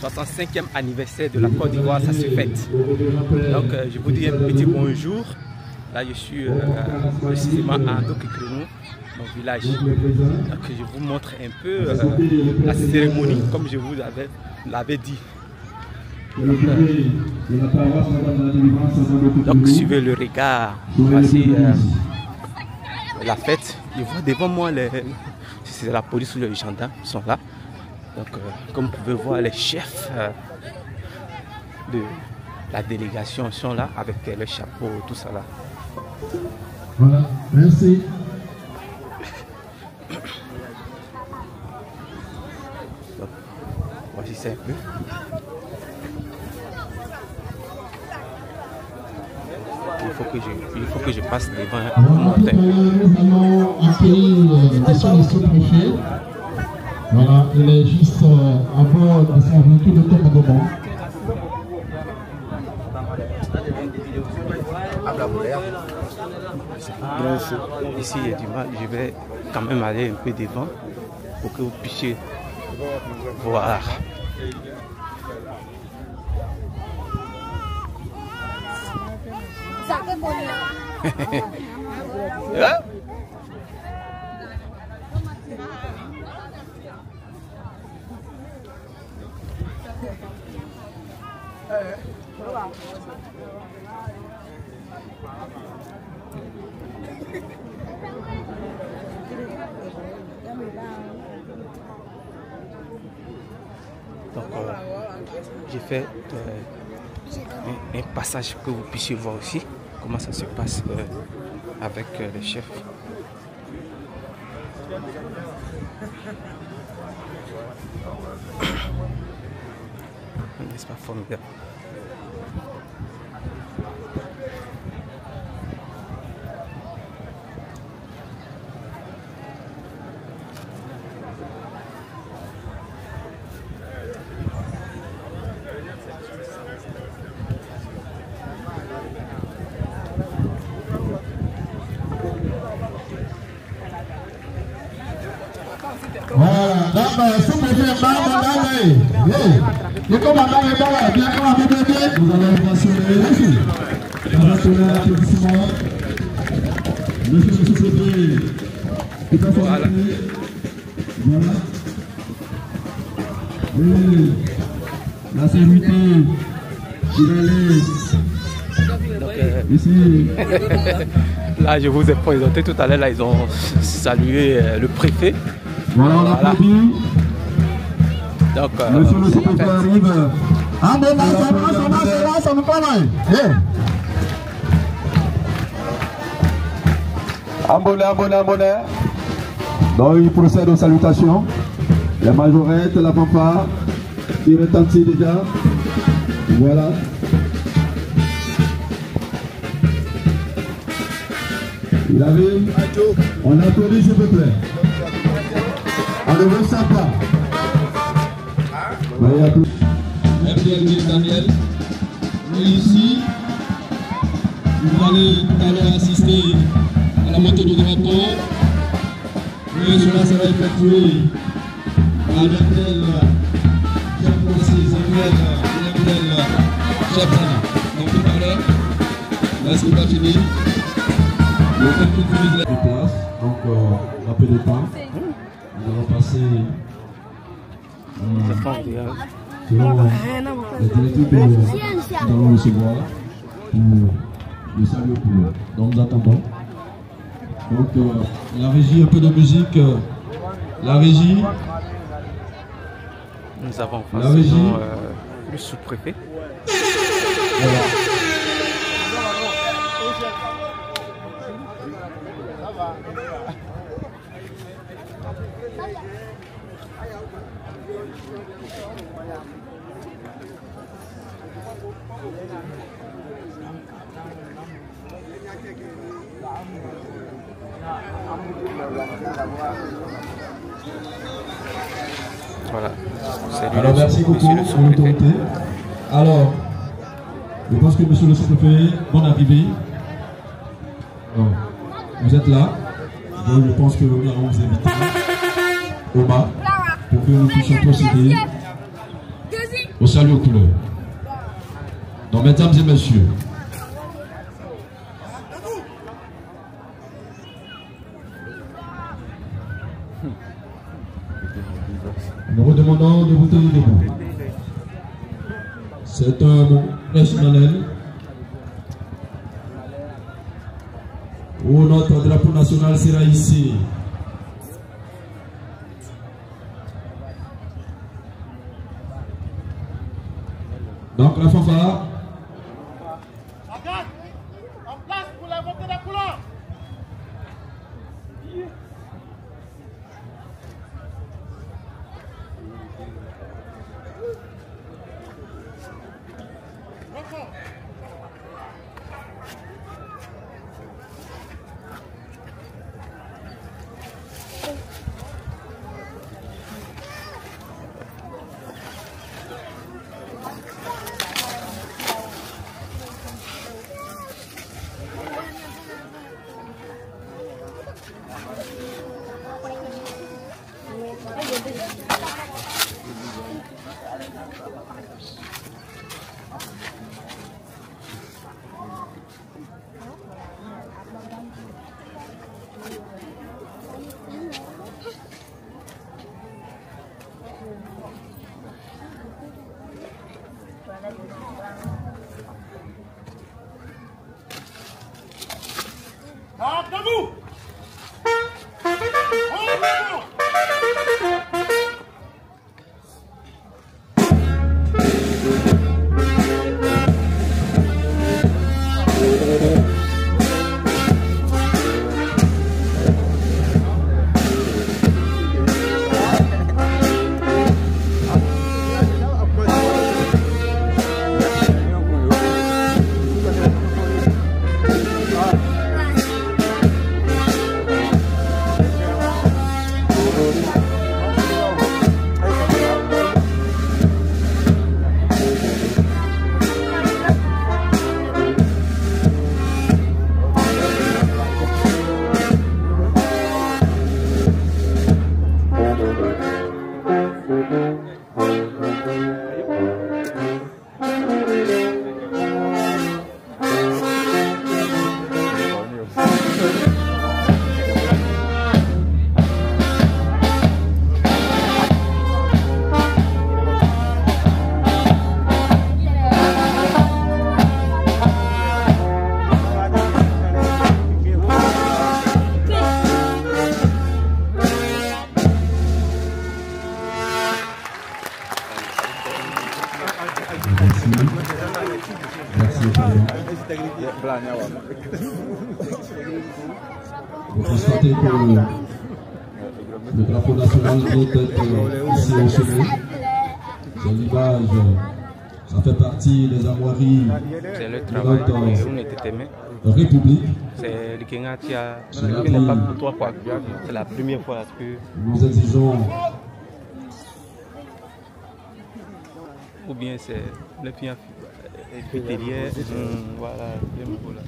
65e anniversaire de la Côte d'Ivoire, ça se fête. Donc je vous dis un petit bonjour. Là je suis précisément à Andokekrenou, mon village. Donc je vous montre un peu la cérémonie comme je vous l'avais dit. Donc suivez le regard. Voici la fête. Je vois devant moi c'est la police ou les gendarmes qui sont là. Donc comme vous pouvez voir, les chefs de la délégation sont là avec le chapeau, tout ça là. Voilà, merci. Donc, voici ça un peu. Il faut que je passe devant Nous allons accueillir monsieur le sous-préfet. Voilà, il est juste à bord de son véhicule de Tomagoban. Ici il y a du mal, je vais quand même aller un peu devant pour que vous puissiez voir. Donc j'ai fait un passage pour que vous puissiez voir aussi comment ça se passe avec les chefs. N'est-ce pas formidable? Voilà, donc sous-préfet le commandant est là, bien comme avec bébé. Nous allons mentionner ici. Nous allons donner l'applaudissement. Monsieur le sous-préfet, tout à fait. Voilà. Et la sécurité, il ici. Là, je vous ai présenté tout à l'heure, là, ils ont salué le préfet. Voilà, on applaudit. Donc, monsieur le sous-préfet arrive. Ça nous parle. Abonné. Donc, il procède aux salutations. La majorette, la fanfare, qui retentit déjà. Voilà. Il arrive. On applaudit, s'il vous plaît. On ne veut ça pas. MDLG Daniel, et ici, vous allez tout à l'heure assister à la montée du drapeau. Et cela sera effectué par l'hôtel chef Francis, l'hôtel chef Zana. Donc tout à l'heure, là c'est pas fini. Le temps qui finit les places, donc un peu de temps. Nous allons passer selon les directives que nous allons recevoir pour le salut pour eux. Donc nous attendons. Donc la régie, un peu de musique. La régie. Nous avons la régie. Le sous-préfet. Voilà. Voilà. Alors merci beaucoup pour l'autorité. Alors, je pense que monsieur le sous-préfet, bonne arrivée. Alors, vous êtes là. Donc je pense que nous allons vous inviter au bas pour que nous puissions procéder On salue aux couleurs. Donc, mesdames et messieurs, nous vous demandons de vous tenir debout. C'est un mot personnel où notre drapeau national sera ici. Donc la fanfare. En place pour la montée des couleurs. Debout! Vous constatez que le drapeau national vient d'être ici au sommet. C'est l'image, ça fait partie des armoiries de notre République. C'est le Kenya qui a pas 3 fois. C'est la première fois que nous exigeons. Ou bien c'est le pied derrière. Voilà, le mot là.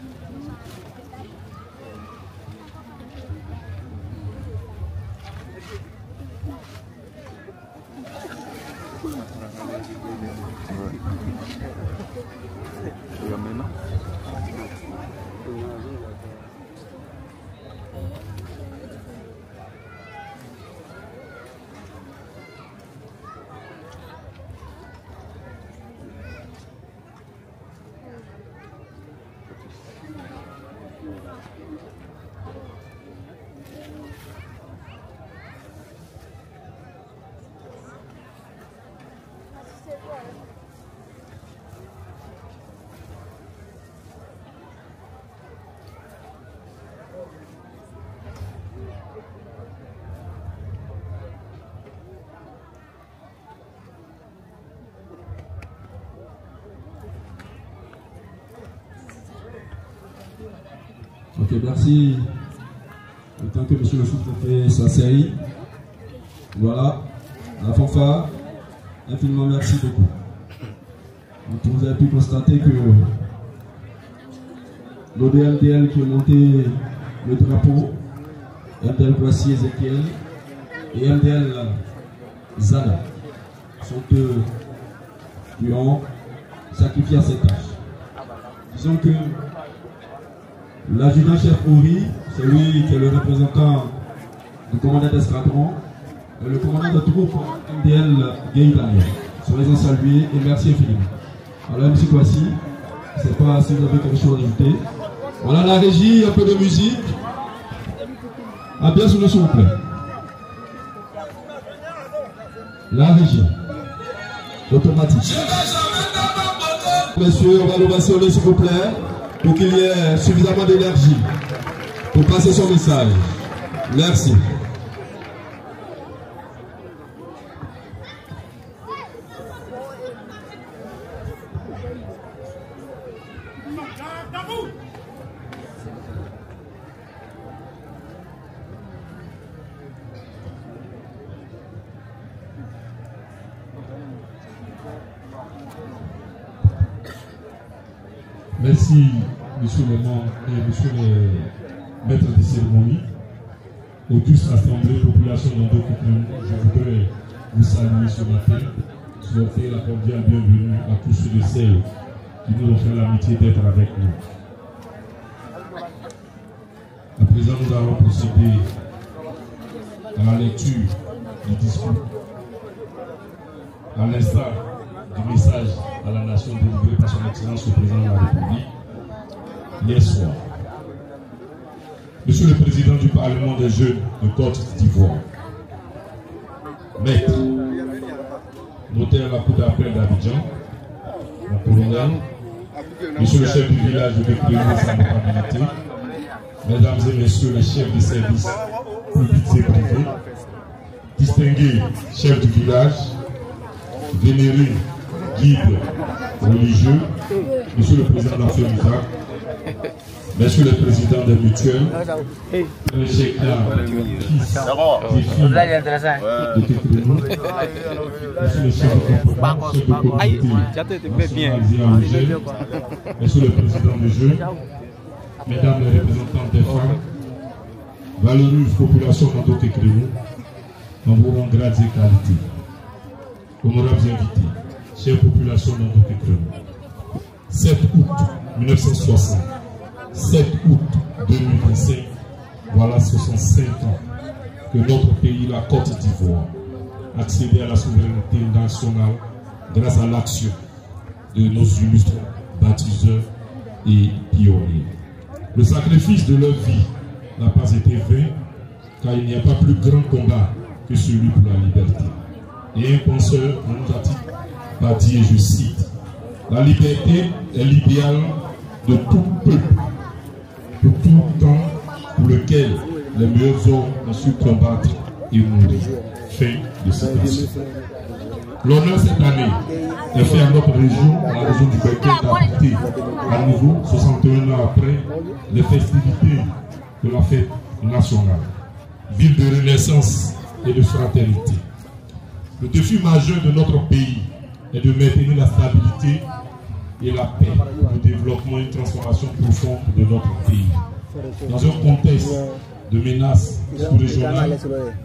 Ok, merci. Le temps que M. le Souffle fait sa série. Voilà, la fanfare. Infiniment merci beaucoup. Donc, vous avez pu constater que l'ODLDL qui a monté le drapeau, MDL Voici Ezekiel et MDL Zada, sont qui ont sacrifié à cette tâche. Disons que l'adjudant-chef Ori, c'est lui qui est le représentant du commandant d'escadron, et le commandant de troupe MDL Guy Daniel. Soyez-en salués et merci infiniment. Alors, M. Kwasi, je ne sais pas si vous avez quelque chose à ajouter. Voilà la régie, un peu de musique. Ah, bien sûr, s'il vous plaît. La régie. Automatique. Messieurs, on va l'ovationner s'il vous plaît, pour qu'il y ait suffisamment d'énergie pour passer son message. Merci. Merci, monsieur le membre et monsieur le maître de cérémonie, aux tous assemblées, population d'Ando-Koukoun, je voudrais vous saluer ce matin, souhaiter la cordiale bienvenue à tous ceux et celles qui nous ont fait l'amitié d'être avec nous. À présent, nous allons procéder à la lecture du discours, à l'instar du message à la nation délivré par son excellence le président de la République hier soir. Monsieur le président du Parlement des jeunes de Côte d'Ivoire, maître, notaire à la cour d'appel d'Abidjan, mon colonel, monsieur le chef du village de Bécrémont sans notabilité, mesdames et messieurs les chefs de services publics et privés, distingués chefs du village, vénérés guide religieux, monsieur le président de la FEMISA, monsieur le président des mutuelles, le chef monsieur le chef de communauté, monsieur le président des jeunes, mesdames les représentantes des femmes, valeureuse population d'Ando-Koukoun, en vous rend grades et qualités, honorables invités, chère population d'Ando-Koukoun, 7 août 1960, 7 août 2025, voilà 65 ans que notre pays, la Côte d'Ivoire, accédait à la souveraineté nationale grâce à l'action de nos illustres baptiseurs et pionniers. Le sacrifice de leur vie n'a pas été vain, car il n'y a pas plus grand combat que celui pour la liberté. Et un penseur nous a dit, et je cite, la liberté est l'idéal de tout peuple, de tout temps pour lequel les meilleurs hommes ont su combattre et mourir. Fin de citation. L'honneur cette année est fait à notre région, à la région du Béquet, d'apporter à nouveau, 61 ans après, les festivités de la fête nationale, ville de renaissance et de fraternité. Le défi majeur de notre pays est de maintenir la stabilité et la paix, le développement et une transformation profonde de notre pays. Dans un contexte de menaces sous-régionales,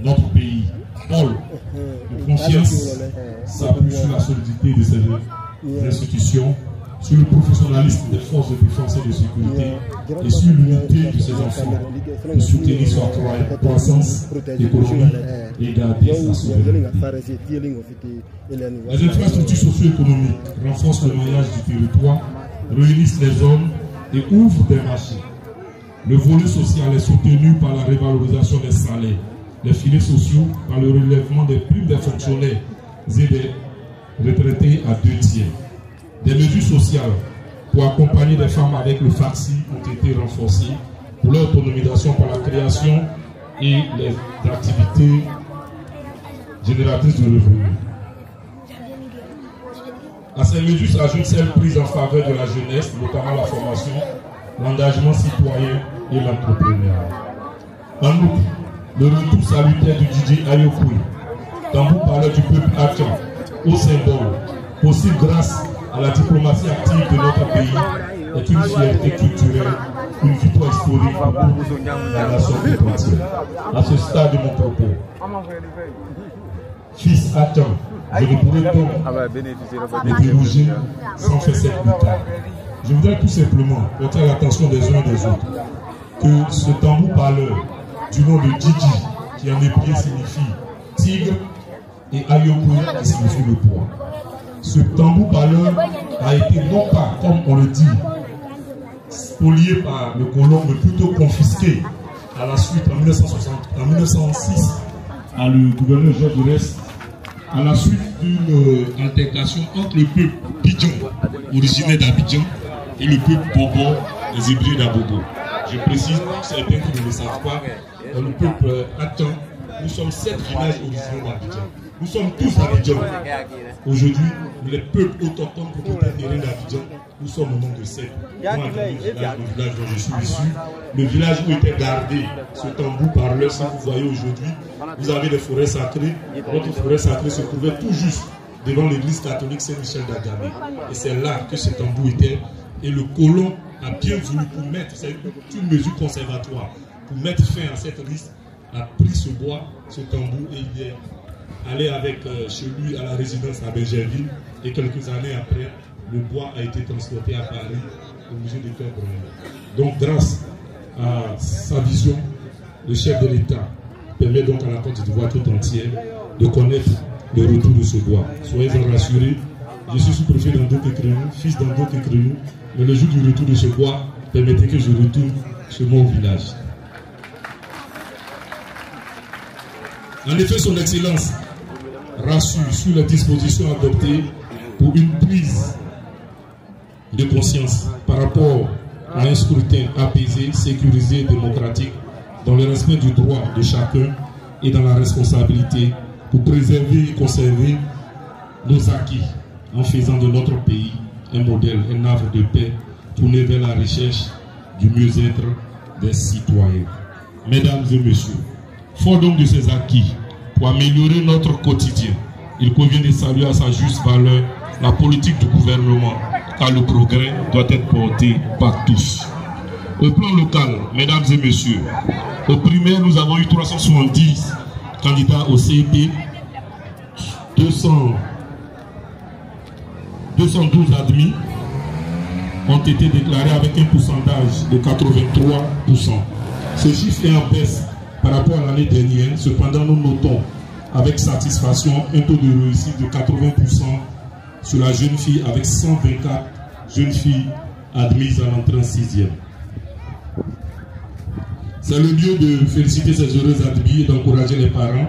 notre pays, pôle de confiance, s'appuie sur la solidité de ses institutions, sur le professionnalisme des forces de défense et de sécurité et sur l'unité de ses enfants, de soutenir sa croissance économique et garder sa souveraineté. Les infrastructures socio-économiques renforcent le maillage du territoire, réunissent les hommes et ouvrent des marchés. Le volet social est soutenu par la révalorisation des salaires, les filets sociaux par le relèvement des primes des fonctionnaires et des retraités à 2/3. Des mesures sociales pour accompagner les femmes avec le FACSI ont été renforcées pour leur autonomisation par la création et les activités génératrices de revenus. À ces mesures s'ajoutent celles prises en faveur de la jeunesse, notamment la formation, l'engagement citoyen et l'entrepreneuriat. En outre, le retour salutaire du DJ Ayokoui, tambour parleur du peuple Atchan, au symbole, possible grâce à la diplomatie active de notre pays, est une fierté culturelle, une victoire historique pour la nation tout entière. À ce stade de mon propos, fils Atchan, Je ne pourrais donc me déroger sans faire cette lutte. Je voudrais tout simplement porter à l'attention des uns et des autres que ce tambour parleur du nom de Djidji, qui en hébreu signifie tigre, et Ayoko, qui signifie le poids. Ce tambour parleur a été non pas, comme on le dit, spolié par le colon, mais plutôt confisqué à la suite en 1906 à le gouverneur Georges Jaurès, à la suite d'une altercation entre le peuple Bidjan, originaire d'Abidjan, et le peuple Bobo, les Hébreux d'Abobo. Je précise pour certains qui ne le savent pas, dans le peuple Atan, nous sommes 7 villages originaires d'Abidjan. Nous sommes tous d'Abidjan. Aujourd'hui, les peuples autochtones propriétaires d'Abidjan, nous sommes au nombre de 7. Moi, le village dont je suis issu, le village où était gardé ce tambour parleur, si vous voyez aujourd'hui, vous avez des forêts sacrées. Votre forêt sacrée se trouvait tout juste devant l'église catholique Saint-Michel d'Agamé. Et c'est là que ce tambour était. Et le colon a bien voulu pour mettre, c'est une mesure conservatoire, pour mettre fin à cette risque, a pris ce bois, ce tambour, et il est allé avec chez lui à la résidence à Bergerville. Et quelques années après, le bois a été transporté à Paris, au musée de Cœur-Brûlé. Donc, grâce à sa vision, le chef de l'État permet donc à la Côte d'Ivoire tout entière de connaître le retour de ce bois. Soyez-en rassurés, je suis sous-préfet d'Ando-Kékrénou, fils d'Ando-Kékrénou, mais le jour du retour de ce bois, permettez que je retourne chez moi au village. En effet, son Excellence rassure sur les dispositions adoptées pour une prise de conscience par rapport à un scrutin apaisé, sécurisé et démocratique dans le respect du droit de chacun et dans la responsabilité pour préserver et conserver nos acquis en faisant de notre pays un modèle, un havre de paix tourné vers la recherche du mieux-être des citoyens. Mesdames et messieurs, fort donc de ces acquis, pour améliorer notre quotidien, il convient de saluer à sa juste valeur la politique du gouvernement, car le progrès doit être porté par tous. Au plan local, mesdames et messieurs, au primaire, nous avons eu 370 candidats au CEP, 212 admis ont été déclarés avec un pourcentage de 83%. Ce chiffre est en baisse par rapport à l'année dernière. Cependant, nous notons avec satisfaction un taux de réussite de 80% sur la jeune fille, avec 124 jeunes filles admises à l'entrée en 6e. C'est le lieu de féliciter ces heureux admis et d'encourager les parents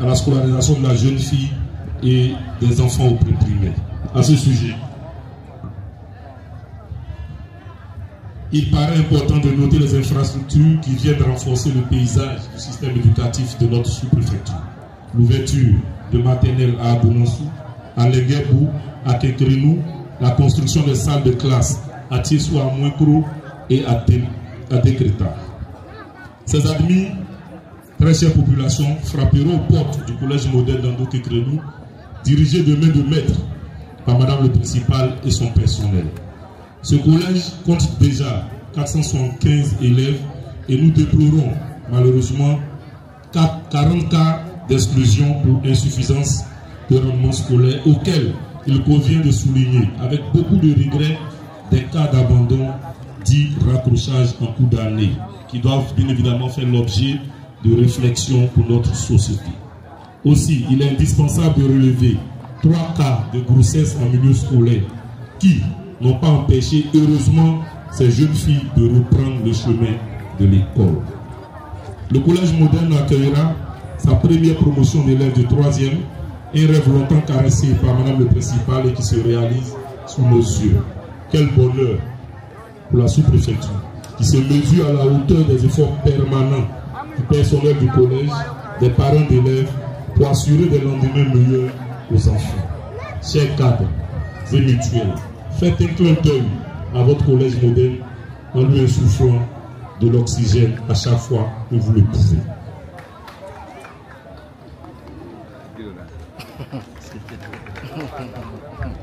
à la scolarisation de la jeune fille et des enfants au primaire. À ce sujet, il paraît important de noter les infrastructures qui viennent renforcer le paysage du système éducatif de notre sous-préfecture. L'ouverture de maternelle à Abounansou, à Lenguebou, à Kékrénou, la construction des salles de classe à Tiessou, à Mouekro et à Dékreta. Ces admis, très chère population, frapperont aux portes du collège modèle d'Ando-Kékrénou, dirigé de main de maître par Madame le principal et son personnel. Ce collège compte déjà 475 élèves et nous déplorons malheureusement 40 cas d'exclusion pour insuffisance de rendement scolaire auquel il convient de souligner avec beaucoup de regrets des cas d'abandon dits raccrochage en cours d'année qui doivent bien évidemment faire l'objet de réflexion pour notre société. Aussi, il est indispensable de relever 3 cas de grossesse en milieu scolaire qui n'ont pas empêché heureusement ces jeunes filles de reprendre le chemin de l'école. Le collège moderne accueillera sa première promotion d'élèves de 3e, un rêve longtemps caressé par Madame le principal et qui se réalise sous nos yeux. Quel bonheur pour la sous-préfecture qui se mesure à la hauteur des efforts permanents du personnel du collège, des parents d'élèves pour assurer des lendemains meilleurs aux enfants. Chers cadres et mutuels, faites un clin d'œil à votre collège moderne en lui insufflant de l'oxygène à chaque fois que vous le pouvez.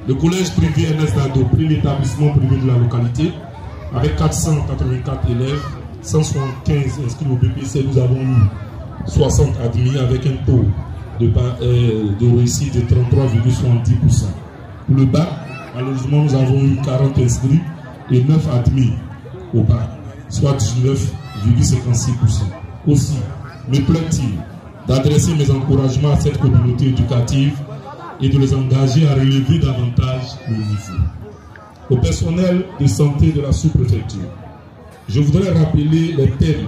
Le collège privé Ernest Dado, premier établissement privé de la localité, avec 484 élèves, 175 inscrits au BPC, nous avons eu 60 admis avec un taux de réussite de 33,70%. Pour le bac, malheureusement, nous avons eu 40 inscrits et 9 admis au bac, soit 19,56%. Aussi, me plaît-il d'adresser mes encouragements à cette communauté éducative et de les engager à relever davantage le niveau. Au personnel de santé de la sous-préfecture, je voudrais rappeler les termes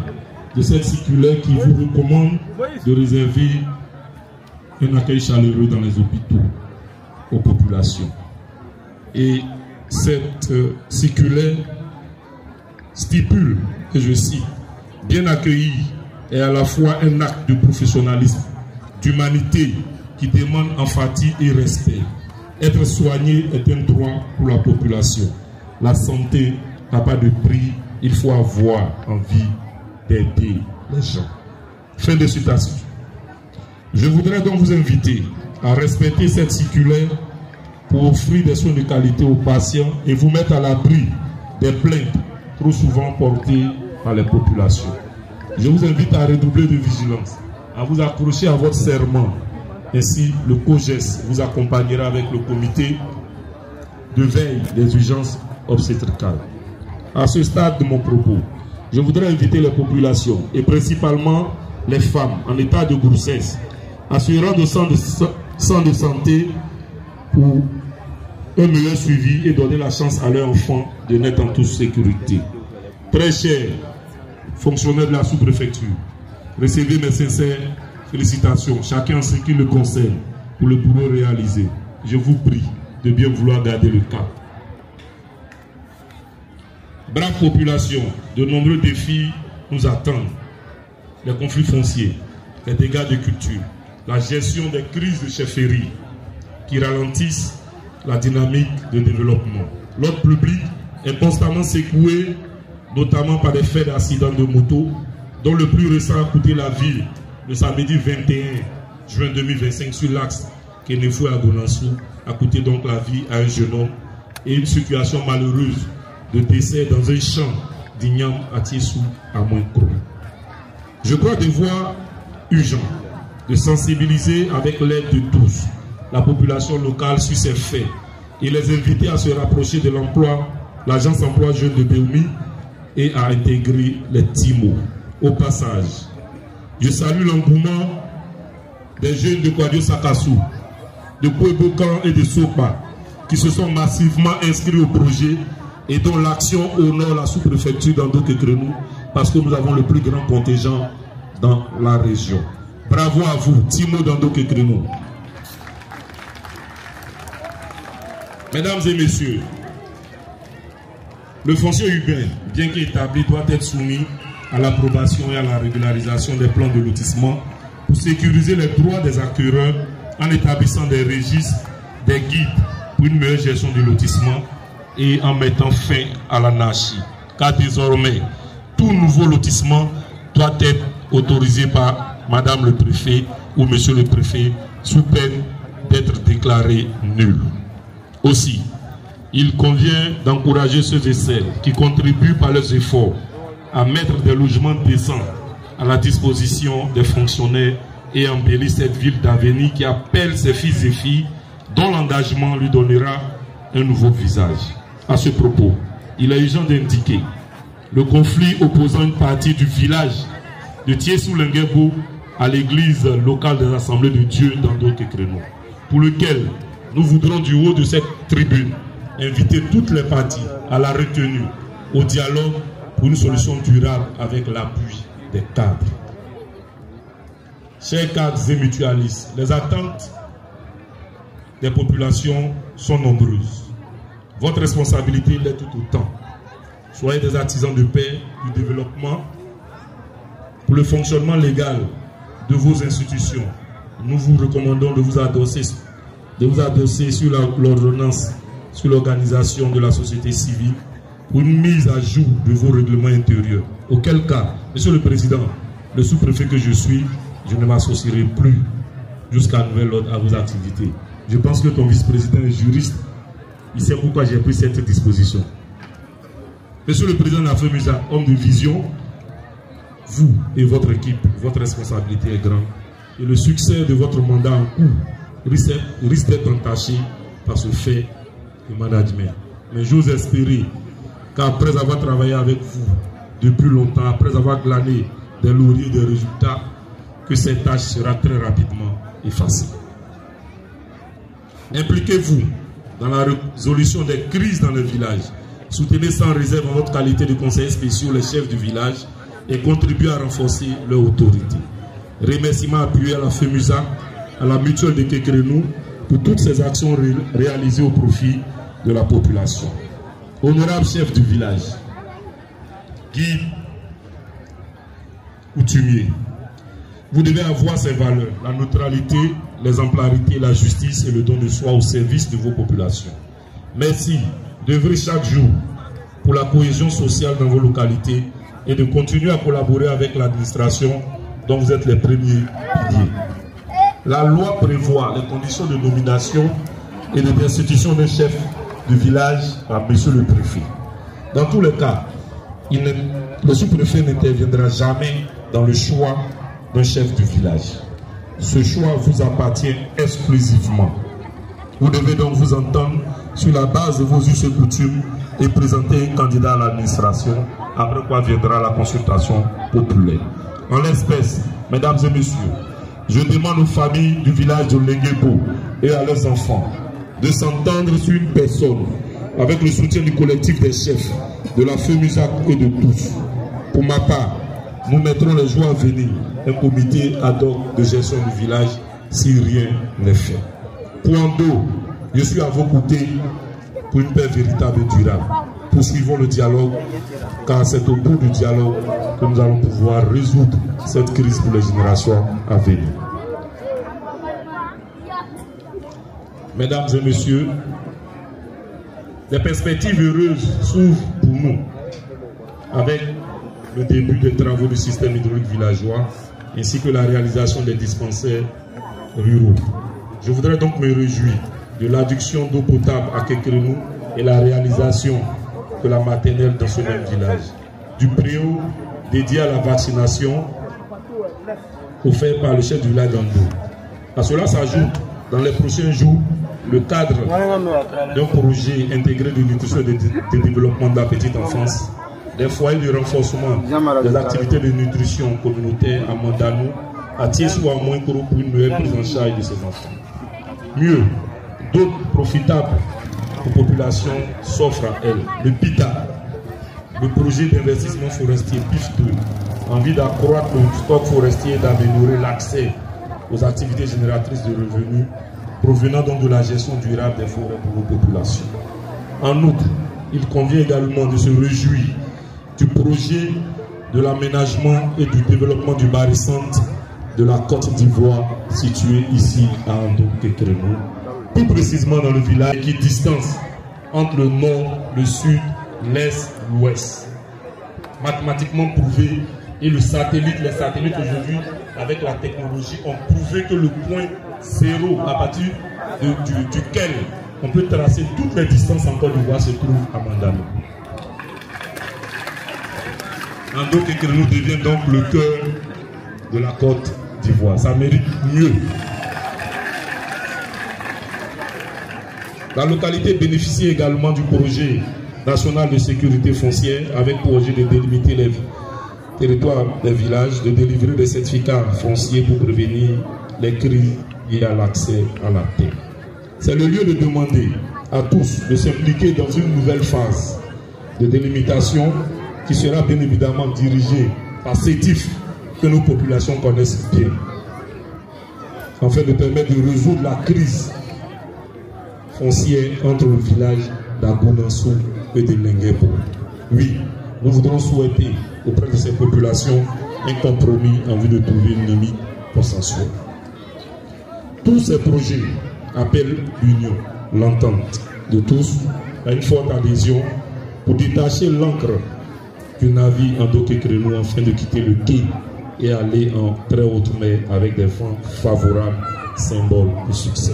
de cette circulaire qui vous recommande de réserver un accueil chaleureux dans les hôpitaux aux populations. Et cette circulaire stipule, et je cite, « Bien accueilli est à la fois un acte de professionnalisme, d'humanité qui demande empathie et respect. Être soigné est un droit pour la population. La santé n'a pas de prix, il faut avoir envie d'aider les gens. » Fin de citation. Je voudrais donc vous inviter à respecter cette circulaire pour offrir des soins de qualité aux patients et vous mettre à l'abri des plaintes trop souvent portées par les populations. Je vous invite à redoubler de vigilance, à vous accrocher à votre serment. Ainsi, le COGES vous accompagnera avec le comité de veille des urgences obstétricales. À ce stade de mon propos, je voudrais inviter les populations, et principalement les femmes en état de grossesse, à se rendre au centre de santé pour un meilleur suivi et donner la chance à leurs enfants de naître en toute sécurité. Très chers fonctionnaires de la sous-préfecture, recevez mes sincères félicitations, chacun en ce qui le concerne, pour le boulot réalisé. Je vous prie de bien vouloir garder le cap. Brave population, de nombreux défis nous attendent. Les conflits fonciers, les dégâts de culture, la gestion des crises de chefferie qui ralentissent la dynamique de développement. L'ordre public est constamment secoué, notamment par des faits d'accidents de moto, dont le plus récent a coûté la vie le samedi 21 juin 2025 sur l'axe Kenefou à Gonansou, a coûté donc la vie à un jeune homme et une situation malheureuse de décès dans un champ d'Ignam à Tiessou à Moinkro. Je crois devoir urgent de sensibiliser avec l'aide de tous la population locale sur ces faits et les inviter à se rapprocher de l'emploi, l'agence emploi jeune de Béoumi et à intégrer les TIMO. Au passage, je salue l'engouement des jeunes de Kwadio Sakassou, de Kouebokan et de Sopa qui se sont massivement inscrits au projet et dont l'action honore la sous-préfecture d'Ando-Kekrenou parce que nous avons le plus grand contingent dans la région. Bravo à vous, Timo d'Ando-Kekrenou. Mesdames et messieurs, le foncier urbain, bien qu'établi, doit être soumis à l'approbation et à la régularisation des plans de lotissement pour sécuriser les droits des acquéreurs en établissant des registres, des guides pour une meilleure gestion du lotissement et en mettant fin à l'anarchie. Car désormais, tout nouveau lotissement doit être autorisé par Madame le préfet ou Monsieur le préfet sous peine d'être déclaré nul. Aussi, il convient d'encourager ceux et celles qui contribuent par leurs efforts à mettre des logements décents à la disposition des fonctionnaires et embellir cette ville d'avenir qui appelle ses fils et filles dont l'engagement lui donnera un nouveau visage. À ce propos, il est urgent d'indiquer le conflit opposant une partie du village de Tiessou-Lenguebo à l'église locale des Assemblées de Dieu d'Ando-Kekrenou, pour lequel nous voudrons du haut de cette tribune inviter toutes les parties à la retenue, au dialogue pour une solution durable avec l'appui des cadres. Chers cadres et mutualistes, les attentes des populations sont nombreuses. Votre responsabilité l'est tout autant. Soyez des artisans de paix, du développement. Pour le fonctionnement légal de vos institutions, nous vous recommandons de vous adosser sur l'ordonnance sur l'organisation de la société civile pour une mise à jour de vos règlements intérieurs. Auquel cas, Monsieur le Président, le sous-préfet que je suis, je ne m'associerai plus jusqu'à nouvel ordre à vos activités. Je pense que ton vice-président est juriste. Il sait pourquoi j'ai pris cette disposition. Monsieur le Président de la FEMUSA, homme de vision, vous et votre équipe, votre responsabilité est grande. et le succès de votre mandat en cours risque d'être entaché par ce fait de management. Mais j'ose espérer qu'après avoir travaillé avec vous depuis longtemps, après avoir glané des lauriers des résultats, que cette tâche sera très rapidement effacée. Impliquez-vous dans la résolution des crises dans le village. Soutenez sans réserve en votre qualité de conseillers spéciaux les chefs du village et contribuez à renforcer leur autorité. Remerciements appuyés à la FEMUSA, à la mutuelle de Kekrenou pour toutes ces actions réalisées au profit de la population. Honorable chef du village, guide, coutumier, vous devez avoir ces valeurs, la neutralité, l'exemplarité, la justice et le don de soi au service de vos populations. Merci d'œuvrer chaque jour pour la cohésion sociale dans vos localités et de continuer à collaborer avec l'administration dont vous êtes les premiers piliers. La loi prévoit les conditions de nomination et de destitution d'un chef de village à monsieur le préfet. Dans tous les cas, le sous-préfet n'interviendra jamais dans le choix d'un chef du village. Ce choix vous appartient exclusivement. Vous devez donc vous entendre sur la base de vos us et coutumes et présenter un candidat à l'administration, après quoi viendra la consultation populaire. En l'espèce, mesdames et messieurs, je demande aux familles du village de Lenguebo et à leurs enfants de s'entendre sur une personne avec le soutien du collectif des chefs, de la FEMUSA et de tous. Pour ma part, nous mettrons les jours à venir un comité ad hoc de gestion du village si rien n'est fait. Point d'eau, je suis à vos côtés pour une paix véritable et durable. Poursuivons le dialogue, car c'est au bout du dialogue que nous allons pouvoir résoudre cette crise pour les générations à venir. Mesdames et messieurs, des perspectives heureuses s'ouvrent pour nous avec le début des travaux du système hydraulique villageois ainsi que la réalisation des dispensaires ruraux. Je voudrais donc me réjouir de l'adduction d'eau potable à Kekrenou et la réalisation de la maternelle dans ce même village, du préau dédié à la vaccination offert par le chef du village d'Ando. À cela s'ajoute dans les prochains jours le cadre d'un projet intégré de nutrition et de développement de la petite enfance, des foyers de renforcement des activités de nutrition communautaire à Mandanou, à Tiesou, à Moinkoro pour une meilleure prise en charge de ces enfants. Mieux, d'autres profitables aux populations s'offrent à elles. Le PITA, le projet d'investissement forestier PIF2, en vue d'accroître le stock forestier et d'améliorer l'accès aux activités génératrices de revenus provenant donc de la gestion durable des forêts pour nos populations. En outre, il convient également de se réjouir du projet de l'aménagement et du développement du barycentre de la Côte d'Ivoire situé ici à Ando-Kekrenou, plus précisément dans le village qui distance entre le nord, le sud, l'est, l'ouest. Mathématiquement prouvé, et les satellites aujourd'hui, avec la technologie, ont prouvé que le point zéro à partir duquel on peut tracer toutes les distances en Côte d'Ivoire se trouve à Mandanou. Ando-Kekrenou devient donc le cœur de la Côte d'Ivoire. Ça mérite mieux. La localité bénéficie également du projet national de sécurité foncière avec projet de délimiter les territoires des villages, de délivrer des certificats fonciers pour prévenir les crises liées à l'accès à la terre. C'est le lieu de demander à tous de s'impliquer dans une nouvelle phase de délimitation qui sera bien évidemment dirigée par CETIF que nos populations connaissent bien, afin de permettre de résoudre la crise foncière entre le village d'Agonansou et de Lenguebo. Oui, nous voudrons souhaiter auprès de ces populations un compromis en vue de trouver une limite consensuelle. Tous ces projets appellent l'union, l'entente de tous à une forte adhésion pour détacher l'ancre du navire Ando-Kekrenou afin de quitter le quai et aller en très haute mer avec des vents favorables, symbole de succès.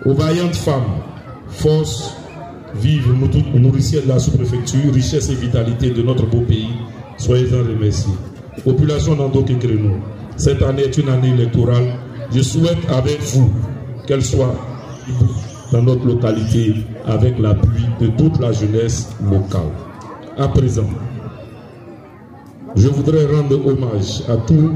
Aux vaillantes femmes, force vive, nourricière de la sous-préfecture, richesse et vitalité de notre beau pays, soyez-en remerciés. Population d'Ando-Kekrenou, Cette année est une année électorale. Je souhaite avec vous qu'elle soit dans notre localité avec l'appui de toute la jeunesse locale. À présent, je voudrais rendre hommage à tous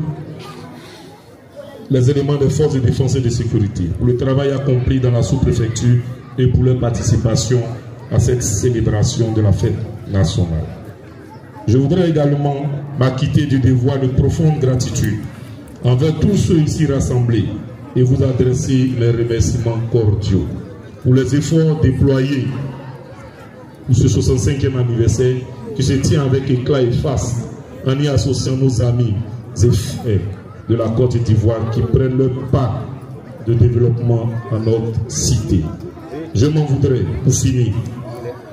les éléments des forces de défense et de sécurité pour le travail accompli dans la sous-préfecture et pour leur participation à cette célébration de la fête nationale. Je voudrais également m'acquitter du devoir de profonde gratitude envers tous ceux ici rassemblés et vous adresser les remerciements cordiaux pour les efforts déployés pour ce 65e anniversaire qui se tient avec éclat et face en y associant nos amis et frères de la Côte d'Ivoire qui prennent leur part de développement à notre cité. Je m'en voudrais, pour finir,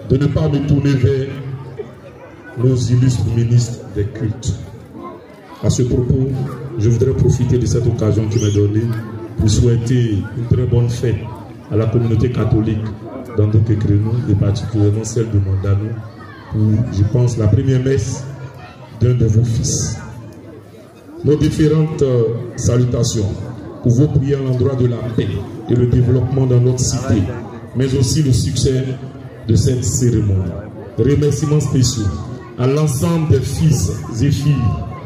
de ne pas me tourner vers nos illustres ministres des cultes. À ce propos, je voudrais profiter de cette occasion qui m'est donnée pour souhaiter une très bonne fête à la communauté catholique d'Ando-Kékrénou et particulièrement celle de Mandano pour, je pense, la première messe d'un de vos fils. Nos différentes salutations pour vos prières à l'endroit de la paix et le développement dans notre cité, mais aussi le succès de cette cérémonie. Remerciements spéciaux à l'ensemble des fils et filles,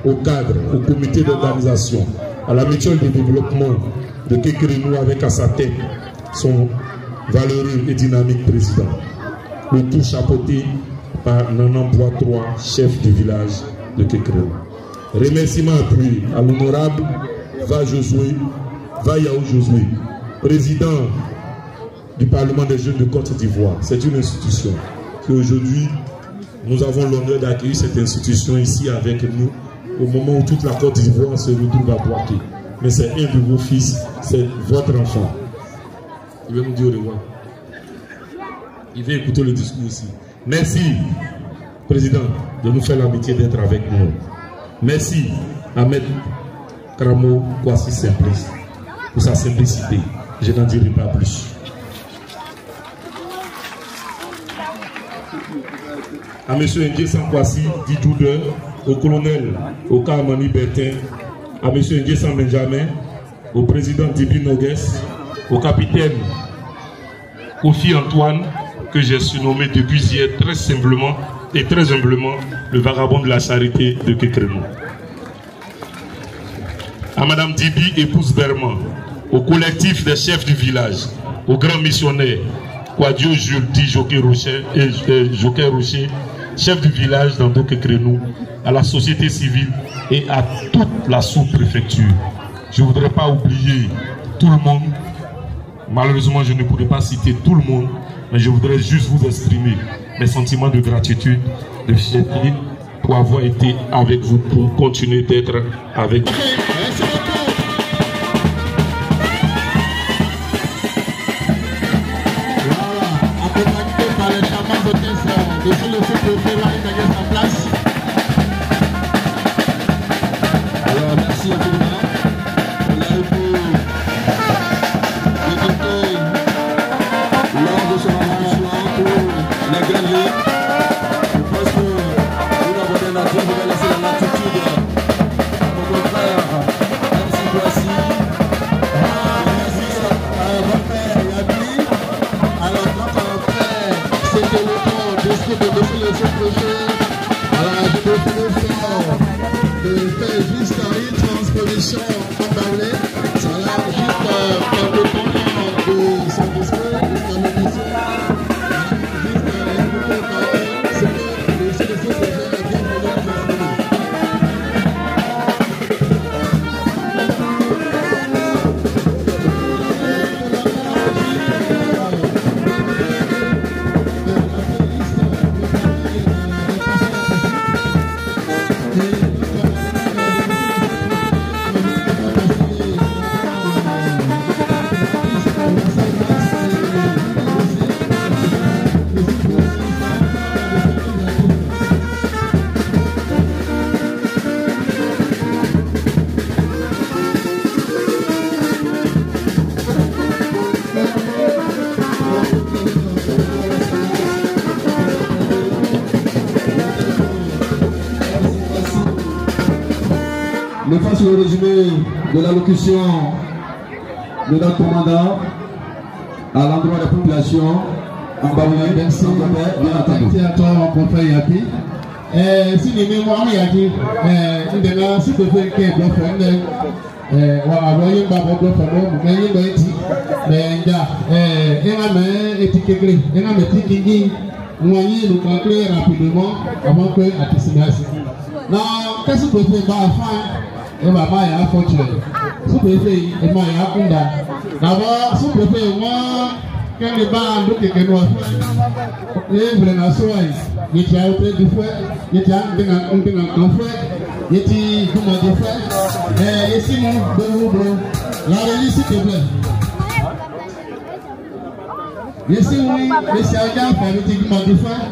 aux cadres, au comité d'organisation, à la mutuelle de développement de Kékrénou avec à sa tête son valeureux et dynamique président. Le tout chapeauté par Nanan Bois-III, chef du village de Kékrénou. Remerciements appuyés à l'honorable Vayaou Josué, président du Parlement des jeunes de Côte d'Ivoire. C'est une institution qui aujourd'hui, nous avons l'honneur d'accueillir cette institution ici avec nous au moment où toute la Côte d'Ivoire se retrouve à Boaké. Mais c'est un de vos fils, c'est votre enfant. Il va nous dire au revoir. Il va écouter le discours ici. Merci, Président, de nous faire l'amitié d'être avec nous. Merci, Ahmed Kramo Kwasi Simplice, pour sa simplicité. Je n'en dirai pas plus. À M. Ndié Sankwasi, dit Doudeur, au colonel Okamani Bertin, à M. Ndié San Benjamin, au président Dibi Nogues, au capitaine Kofi Antoine, que j'ai surnommé depuis hier très simplement et très humblement le vagabond de la charité de Kékrénou. À Madame Dibi, épouse Berman, au collectif des chefs du village, au grand missionnaire Kouadio Jules Di Joker Rocher, chef du village d'Ando-Kékrénou, à la société civile et à toute la sous-préfecture. Je ne voudrais pas oublier tout le monde. Malheureusement, je ne pourrais pas citer tout le monde, mais je voudrais juste vous exprimer mes sentiments de gratitude, de fierté pour avoir été avec vous, pour continuer d'être avec vous. Merci beaucoup. Voilà, accompagné par les charmants hôtesses de sous le sous-préfet Marie Daniel en place. Alors, merci infiniment. On a pu écouter lors de ce moment pour les grandes lignes. Je pense que nous avons bien nature, je vais laisser la latitude à mon frère MC Kwasi, mon frère Yabi. Alors, notre frère, c'était le temps de ce que de monsieur le sous-préfet. Alors, je vais faire juste une transposition en parler. Ça a juste quelques temps de son discours, de son émission. me fasse le résumé de l'allocution de notre commandant à l'endroit de la population. En Baoulé, merci, bien entendu. Merci à toi, mon confrère Yapi. Si les mémoires Yapi, si tu fais que tu fais, voilà, voyez pas votre famille, mais il doit être, mais il y a un étiqueté, un étiqueté, moyen de conclure rapidement avant que la piscine soit. Non, qu'est-ce que tu fais par la fin? Et ma mère a fortuné. Si tu fais, et ma mère a fondé. D'abord, si tu fais, moi, quand les bancs de quelqu'un doit faire, les vrais soins, il y a un peu de fouet, il y a un peu de fouet. Yeti comment dire frère ici mon bro la réalité s'il te plaît ici oui mais c'est un gars frère yeti comment dire frère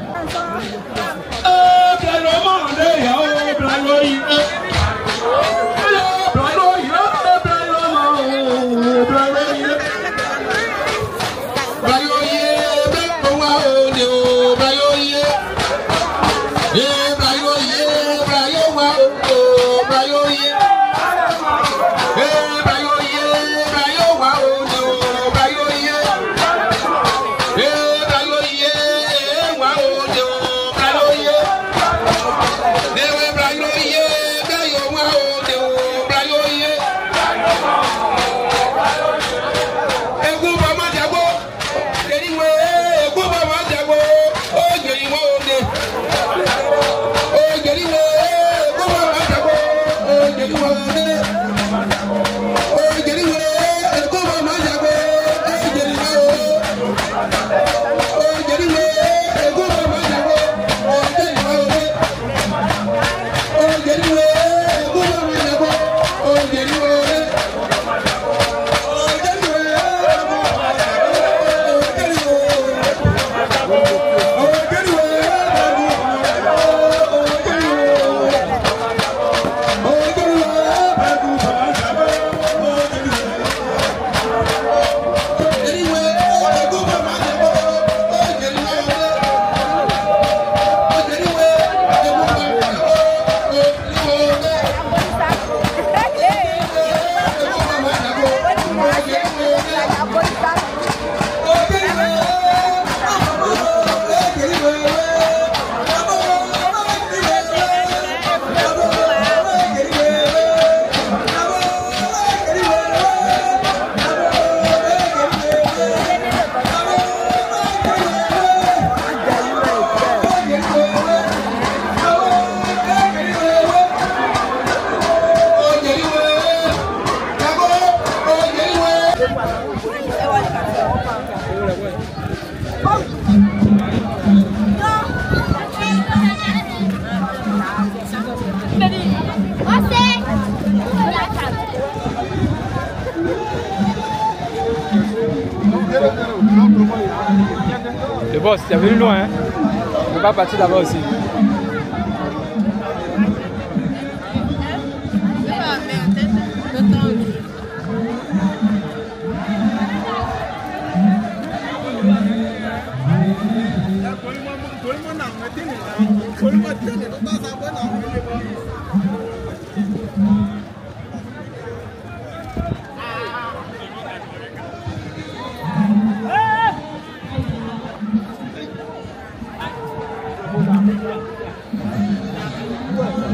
Le boss, tu es venu loin, hein? Tu ne peux pas partir là-bas aussi.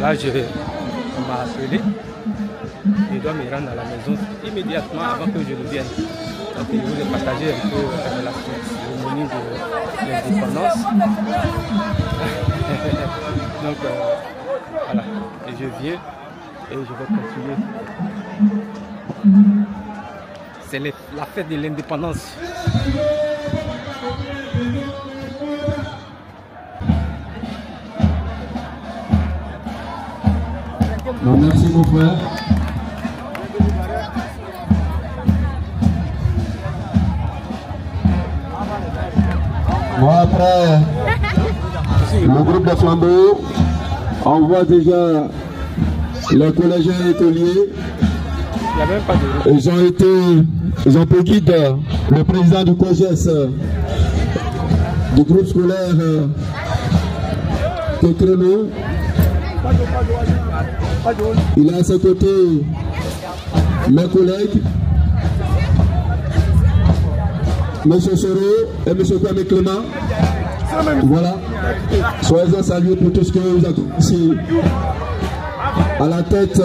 Là, on m'a appelé. Je dois me rendre à la maison immédiatement avant que je ne vienne. Donc, je voulais partager un peu la cérémonie de l'indépendance. Donc, voilà. Et je viens et je vais continuer. C'est la fête de l'indépendance. Non, merci mon frère. Moi après le groupe de flambeaux, on voit déjà les collégiens écoliers. Ils ont pris guide le président du COGES du groupe scolaire Kékréno. Il a à ses côtés mes collègues, M. Soro et M. Kwame Clément. Voilà, soyez-en salués pour tout ce que vous avez ici à la tête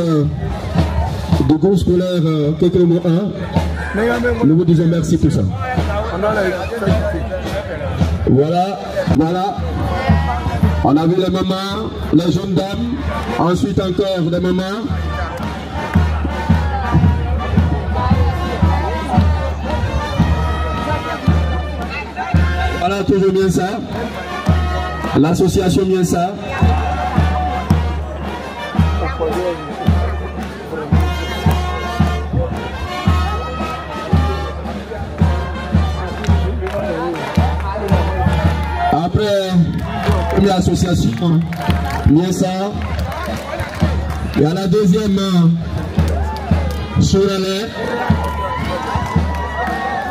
du groupe scolaire Kekremo 1. Nous vous disons merci pour ça. Voilà, voilà. On a vu les mamans, les jeunes dames, ensuite encore des mamans. Voilà, toujours bien ça. L'association bien ça. Après, première association, bien ça. Il y a la deuxième sur l'air.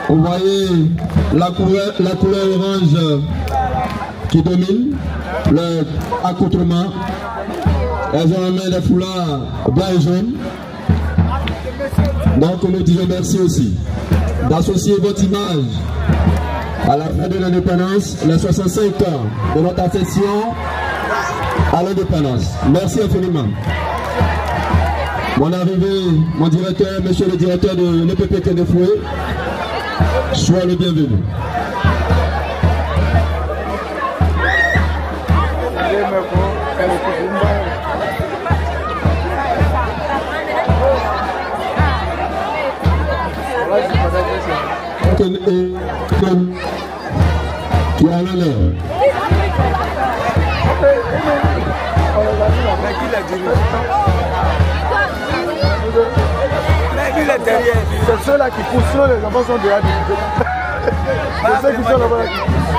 Vous voyez la couleur orange qui domine, le accoutrement. Elles ont en main des foulards blancs et jaunes. Donc nous disons merci aussi d'associer votre image à la fête de l'indépendance, les 65 ans de notre accession à l'indépendance. Merci infiniment. Mon arrivée, mon directeur, monsieur le directeur de l'EPP Ténéfoué, sois le bienvenu. Qui a l'honneur. C'est ceux-là qui poussent, les enfants sont déjà débutés. C'est ceux qui sont là-bas qui poussent.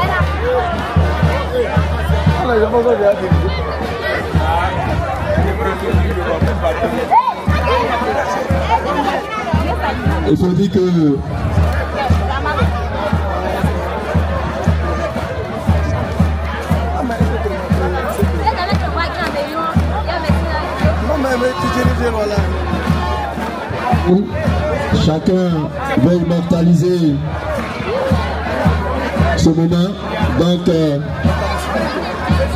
Les enfants sont déjà débutés. Il faut dire que chacun veut immortaliser ce moment, donc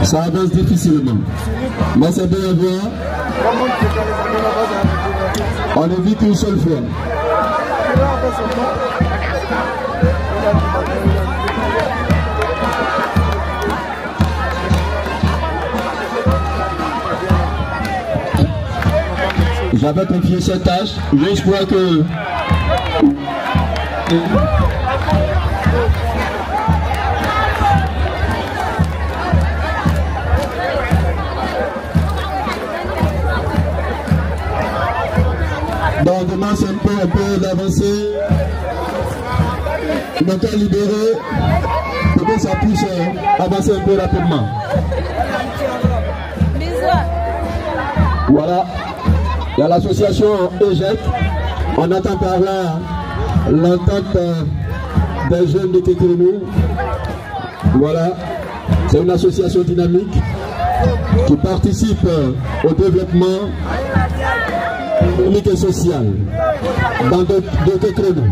ça avance difficilement. Mais c'est bien à voir. On ne vit qu'une seule fois. J'avais confié cette tâche juste pour que donc demain c'est un peu d'avancer. On peut libérer pour que ça puisse avancer un peu rapidement. Voilà. Il y a l'association EGEC. On attend par là l'entente des jeunes de Kekremo. Voilà. C'est une association dynamique qui participe au développement économique et social dans de Kekremo.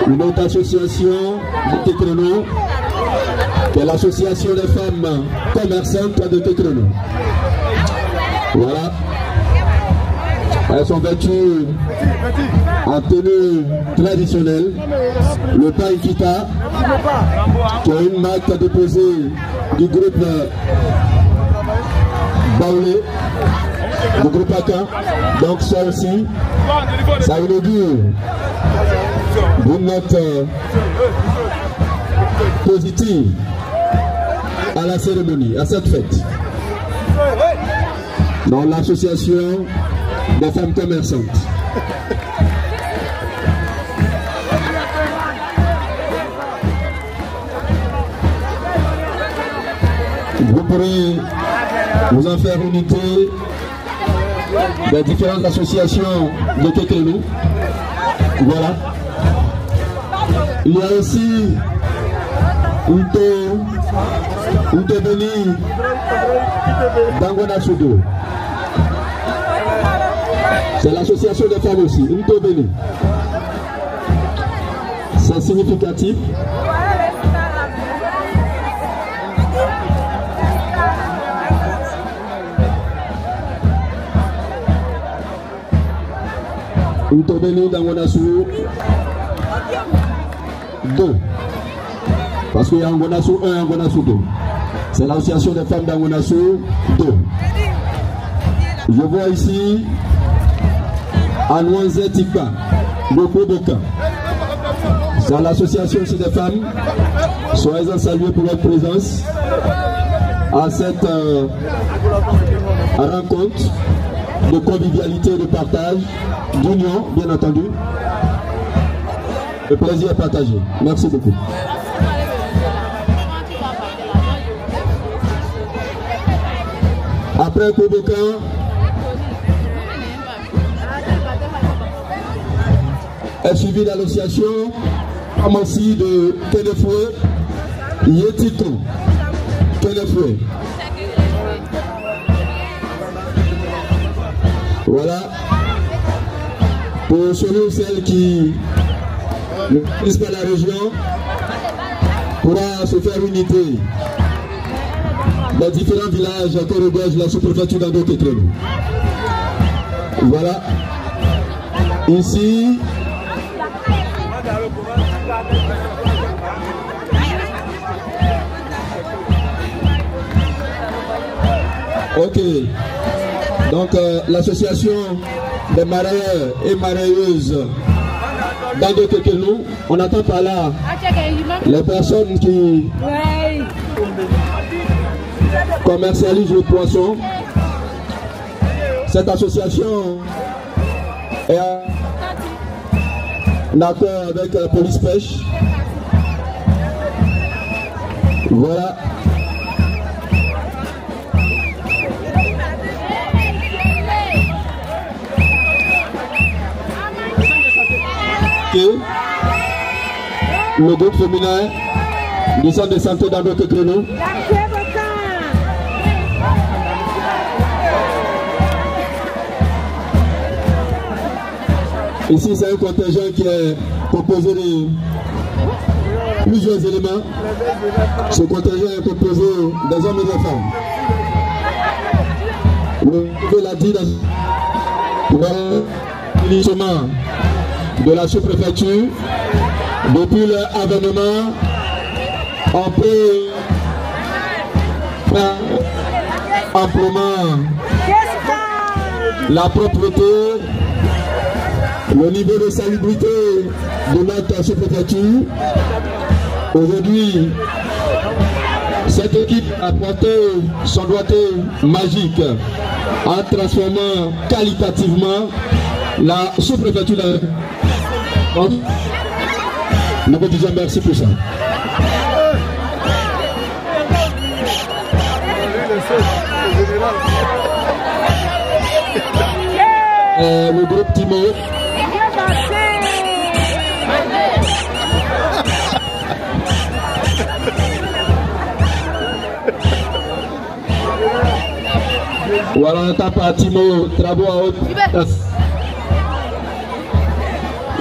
Une autre association de Kekremo, qui est l'association des femmes commerçantes de Kekremo. Voilà. Elles sont vêtues en tenue traditionnelle. Le Paikita, qui est une marque déposée du groupe Baoulé, du groupe Aka. Donc ça aussi, ça inaugure une note positive à la cérémonie, à cette fête. Dans l'association des femmes commerçantes. Vous pourrez Vous en faire unité des différentes associations de Kekelou. Voilà. Il y a aussi Unto Beni d'Angona Soudo. C'est l'association des femmes aussi, Unto Beni. C'est significatif. Unto Beni d'Angona Soudo 2. Parce qu'il y a Angonassou 1 et Angonassou 2. C'est l'association des femmes d'Angonassou 2. Je vois ici Anouanzé Tikba de Koboka. C'est l'association aussi des femmes. Soyez-en salués pour leur présence à cette rencontre de convivialité, de partage, d'union, bien entendu. Le plaisir est partagé. Merci beaucoup. Après Koboka, est suivi l'association aussi de Kenefoué, Yetito, Kenefoué. Voilà. Pour celui ou celle qui ne connaissent pas la région, pourra se faire unité dans différents villages que regorge la sous-préfecture d'Ando-Kekelou. Voilà. Ici, ok. Donc l'association des marailleurs et marailleuses d'Ando-Kekelou, on attend par là les personnes qui commercialise le poisson. Cette association est en accord avec la police pêche. Voilà. Le groupe féminin du centre de santé d'Ando-Kekelou. Ici, c'est un contingent qui est composé de plusieurs éléments. Ce contingent est composé des hommes et des femmes. Je l'ai dit dans l'instrument de la sous-préfecture, depuis leur avènement, on peut faire amplement la propreté, le niveau de salubrité de notre sous-préfecture. Aujourd'hui, cette équipe a porté son doigté magique en transformant qualitativement la sous-préfecture. Nous vous disons merci pour ça. Le groupe Timo. Voilà, on tape à Timo, travaux à haute.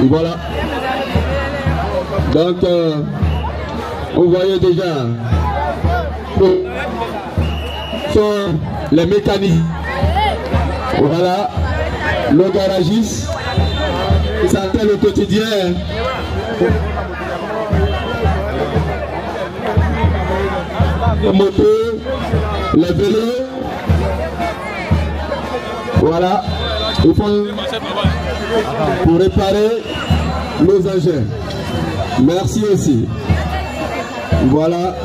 Et voilà. Donc, vous voyez déjà sont les mécanismes. Voilà, le garagiste, ça fait le quotidien. Les motos, les vélos. Voilà, il faut pour réparer nos engins. Merci aussi. Voilà.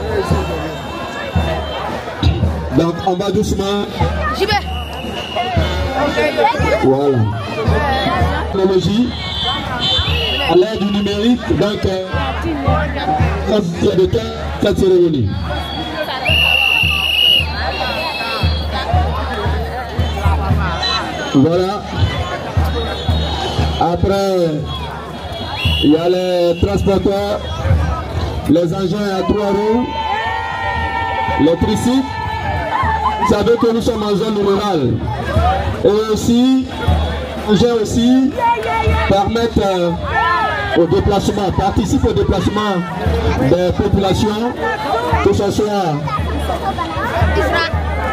Donc on va doucement. J'y vais. Voilà. Technologie à l'ère du numérique. Donc il y a de quatre cérémonies. Voilà. Après, il y a les transporteurs, les engins à 3 roues, les tricycles. Vous savez que nous sommes en zone rurale. Et aussi, les engins aussi permettent au déplacement, participent au déplacement des populations, que ce soit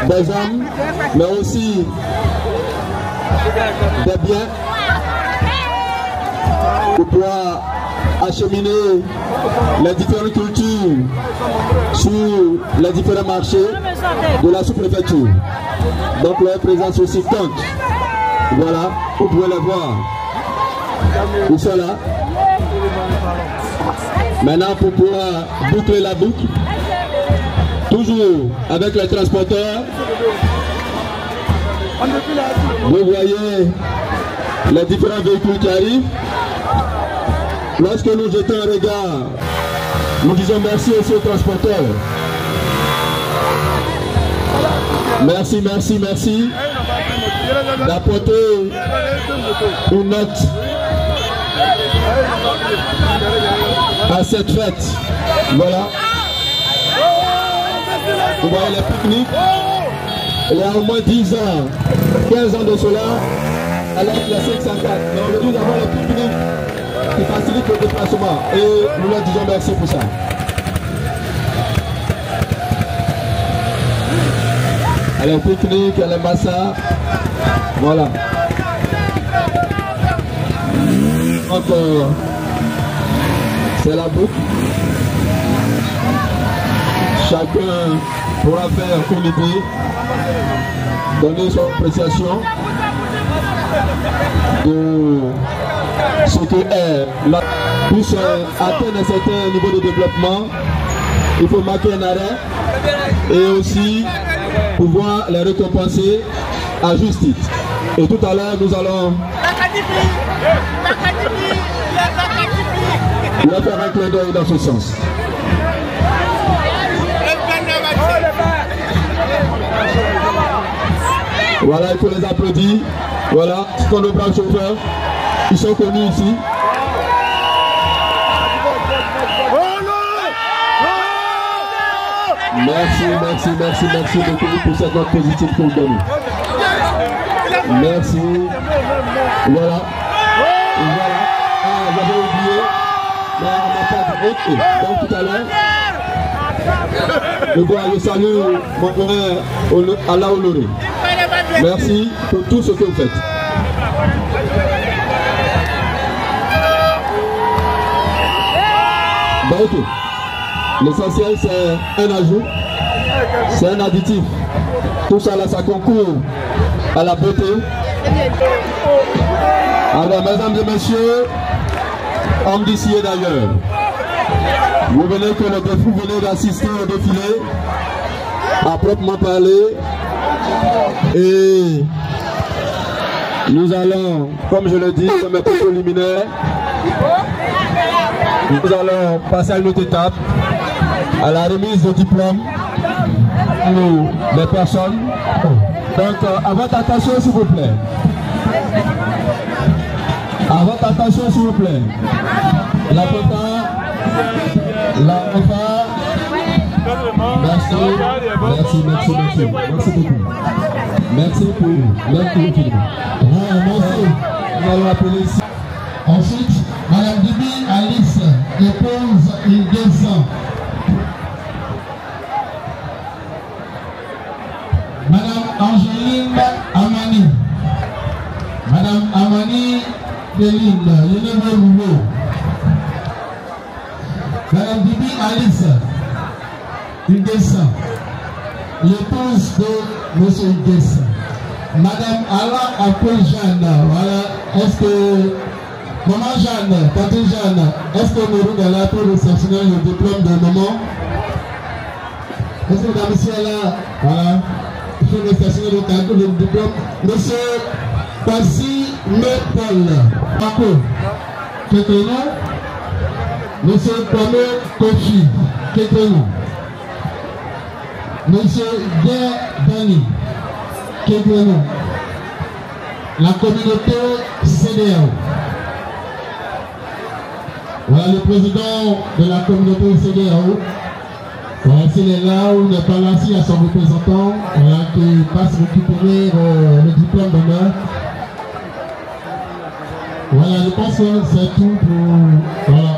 des hommes, mais aussi des biens, pour pouvoir acheminer les différentes cultures sur les différents marchés de la sous-préfecture. Donc leur présence aussi compte. Voilà, vous pouvez les voir. Ils sont là. Maintenant, pour pouvoir boucler la boucle, toujours avec les transporteurs, vous voyez les différents véhicules qui arrivent. Lorsque nous jetons un regard, nous disons merci aussi aux transporteurs. Merci, merci, merci d'apporter une note à cette fête. Voilà. Vous voyez les pique-niques. Il y a au moins 10 ans, 15 ans de cela, à l'âge de la 504. Mais aujourd'hui, nous avons les pique-niques qui facilitent le déplacement. Et nous leur disons merci pour ça. Alors, pique-nique, les massas. Voilà. Encore. C'est la boucle. Chacun pourra faire une idée, donner son appréciation de ce que est la puisse atteindre un certain niveau de développement. Il faut marquer un arrêt et aussi pouvoir les récompenser à juste titre. Et tout à l'heure, nous allons leur faire un clin d'œil dans ce sens. Voilà, il faut les applaudir. Voilà, ce sont nos braves chauffeurs. Ils sont connus ici. Merci, merci, merci, merci beaucoup pour cette note positive que vous donnez. Merci. Voilà. Et voilà. Ah, j'avais oublié. Mais on n'a pas dit. Donc tout à l'heure, je salue mon frère Allah Honoré. Merci pour tout ce que vous faites. Donc, l'essentiel c'est un ajout, c'est un additif. Tout ça là, ça concourt à la beauté. Alors, mesdames et messieurs, hommes d'ici et d'ailleurs, vous venez d'assister au défilé, à proprement parler, et nous allons, comme je le dis, comme un propos liminaire, nous allons passer à une autre étape, à la remise de diplôme pour les personnes. Donc, à votre attention s'il vous plaît. À votre attention s'il vous plaît. La papa, la papa. Merci, merci, merci, merci. Merci beaucoup. Merci pour merci. Nous allons appeler ici. Ensuite, Madame Dibi Alice, épouse Ildesan. Madame Angéline Amani. Madame Amani Deline, Yenebe Rouleau. Madame Dibi Alice, Ildesan, l'épouse de Monsieur Ildesan. Madame Alain Apple Jeanne, voilà, est-ce que Maman Jeanne, Tante Jeanne, est-ce que nous sommes là pour réceptionner le diplôme de maman? Est-ce que madame ici est là? Voilà. Il faut réceptionner le diplôme. Monsieur Passi Paul, Paco, Kékéno. Monsieur Kwame Kofi, Kékéno. Monsieur Guerre Dani, Kékéno. la communauté CEDEAO. Voilà le président de la communauté CEDEAO. Voilà, s'il est là ou n'est pas là, s'il y a son représentant, voilà, qui passe récupérer le diplôme d'honneur. Voilà, je pense que c'est tout pour... Voilà.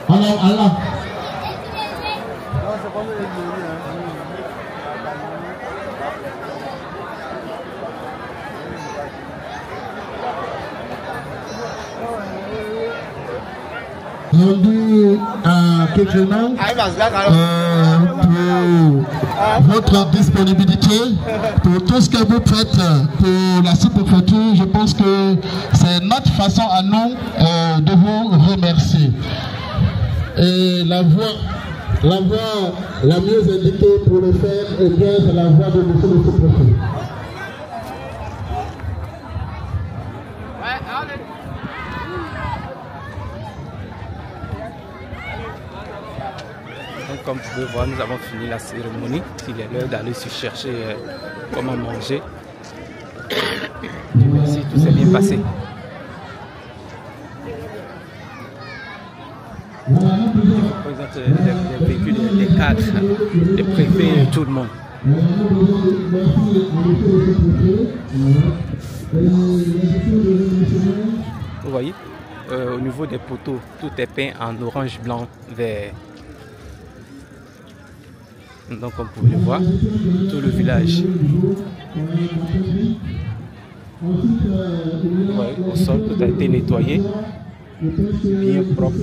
Madame Allah. Rendu à Kékrénan pour votre disponibilité, pour tout ce que vous faites pour la sous-préfecture. Je pense que c'est notre façon à nous de vous remercier. Et la voix la mieux indiquée pour le faire, eh bien, c'est la voix de monsieur le sous-préfet. Donc, comme vous pouvez voir, nous avons fini la cérémonie. Il est l'heure d'aller se chercher comment manger. Dieu merci, tout s'est bien passé. On présente les véhicules, les cadres, les préfets et tout le monde. Vous voyez, au niveau des poteaux, tout est peint en orange, blanc, vert. Donc comme vous pouvez le voir, tout le village. Ouais, au sol, tout a été nettoyé, bien propre.